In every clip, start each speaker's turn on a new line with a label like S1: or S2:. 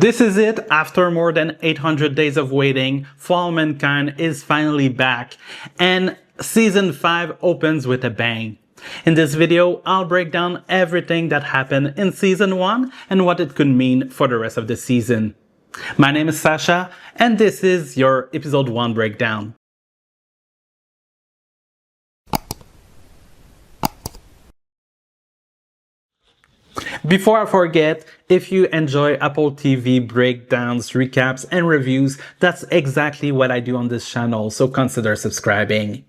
S1: This is it. After more than 800 days of waiting, For All Mankind is finally back, and Season 5 opens with a bang. In this video, I'll break down everything that happened in Season 1 and what it could mean for the rest of the season. My name is Sasha, and this is your Episode 1 breakdown. Before I forget, if you enjoy Apple TV breakdowns, recaps, and reviews, that's exactly what I do on this channel, so consider subscribing.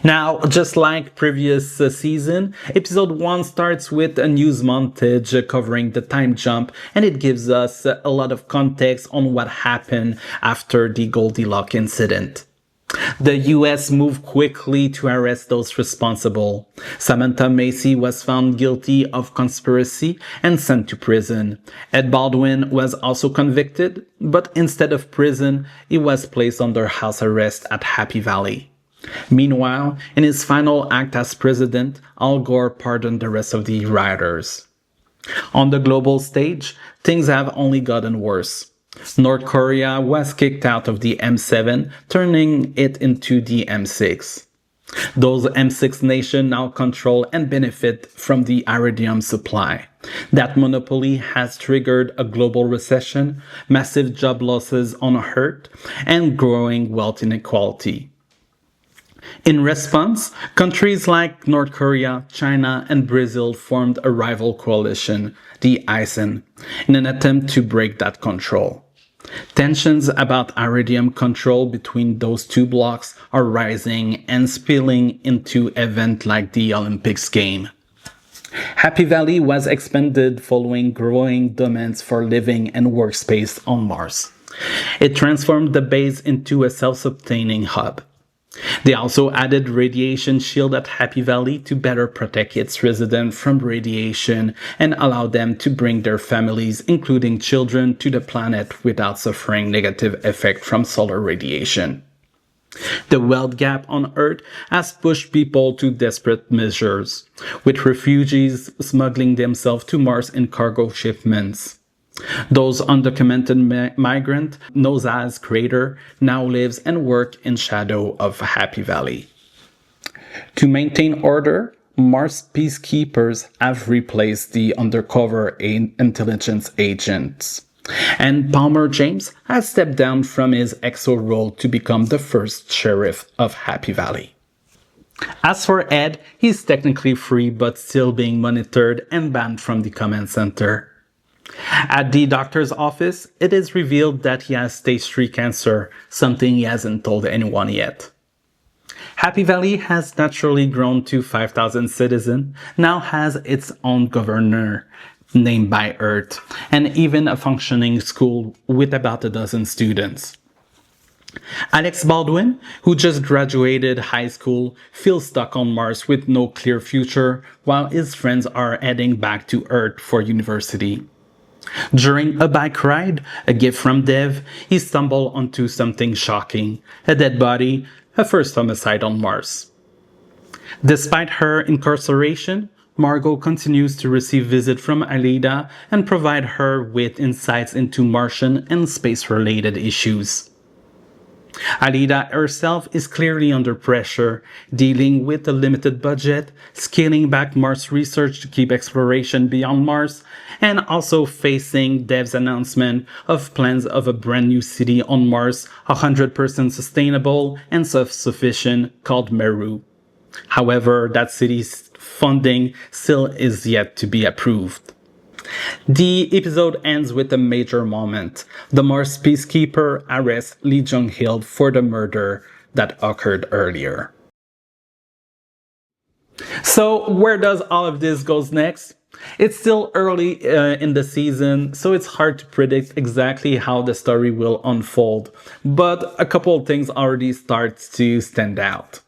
S1: Now, just like previous season, Episode 1 starts with a news montage covering the time jump, and it gives us a lot of context on what happened after the Goldilocks incident. The US moved quickly to arrest those responsible. Samantha Macy was found guilty of conspiracy and sent to prison. Ed Baldwin was also convicted, but instead of prison, he was placed under house arrest at Happy Valley. Meanwhile, in his final act as president, Al Gore pardoned the rest of the rioters. On the global stage, things have only gotten worse. North Korea was kicked out of the M7, turning it into the M6. Those M6 nations now control and benefit from the iridium supply. That monopoly has triggered a global recession, massive job losses on Earth, and growing wealth inequality. In response, countries like North Korea, China, and Brazil formed a rival coalition, the ASEAN, in an attempt to break that control. Tensions about iridium control between those two blocs are rising and spilling into events like the Olympics game. Happy Valley was expanded following growing demands for living and workspace on Mars. It transformed the base into a self-sustaining hub. They also added radiation shield at Happy Valley to better protect its residents from radiation and allow them to bring their families, including children, to the planet without suffering negative effect from solar radiation. The wealth gap on Earth has pushed people to desperate measures, with refugees smuggling themselves to Mars in cargo shipments. Those undocumented migrant, known as Crater, now lives and work in shadow of Happy Valley. To maintain order, Mars peacekeepers have replaced the undercover intelligence agents. And Palmer James has stepped down from his EXO role to become the first sheriff of Happy Valley. As for Ed, he's technically free but still being monitored and banned from the command center. At the doctor's office, it is revealed that he has stage 3 cancer, something he hasn't told anyone yet. Happy Valley has naturally grown to 5,000 citizens, now has its own governor, named by Earth, and even a functioning school with about a dozen students. Alex Baldwin, who just graduated high school, feels stuck on Mars with no clear future, while his friends are heading back to Earth for university. During a bike ride, a gift from Dev, he stumbled onto something shocking, a dead body, a first homicide on Mars. Despite her incarceration, Margot continues to receive visits from Alida and provide her with insights into Martian and space-related issues. Alida herself is clearly under pressure, dealing with a limited budget, scaling back Mars research to keep exploration beyond Mars, and also facing Dev's announcement of plans of a brand new city on Mars, 100% sustainable and self-sufficient, called Meru. However, that city's funding still is yet to be approved. The episode ends with a major moment. The Mars peacekeeper arrests Lee Jung-hil for the murder that occurred earlier. So where does all of this go next? It's still early in the season, so it's hard to predict exactly how the story will unfold, but a couple of things already start to stand out.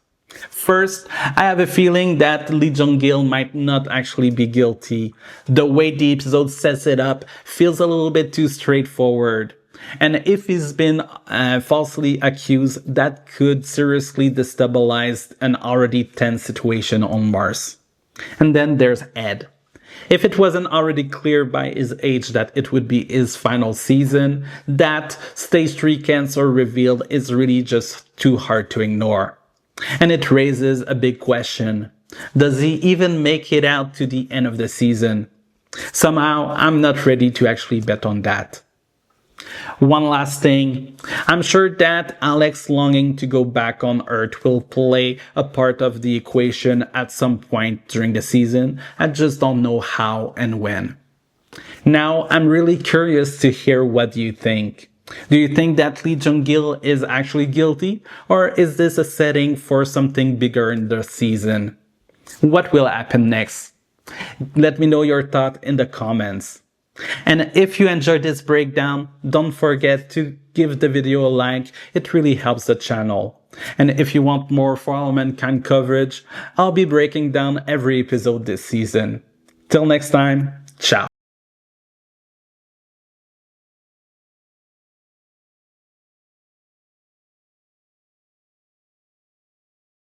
S1: First, I have a feeling that Lee Jung-hil might not actually be guilty. The way the episode sets it up feels a little bit too straightforward. And if he's been falsely accused, that could seriously destabilize an already tense situation on Mars. And then there's Ed. If it wasn't already clear by his age that it would be his final season, that stage 3 cancer revealed is really just too hard to ignore. And it raises a big question. Does he even make it out to the end of the season? Somehow, I'm not ready to actually bet on that. One last thing, I'm sure that Alex longing to go back on Earth will play a part of the equation at some point during the season. I just don't know how and when. Now, I'm really curious to hear what you think. Do you think that Lee Jung-gil is actually guilty? Or is this a setting for something bigger in the season? What will happen next? Let me know your thought in the comments. And if you enjoyed this breakdown, don't forget to give the video a like. It really helps the channel. And if you want more For All Mankind coverage, I'll be breaking down every episode this season. Till next time, ciao.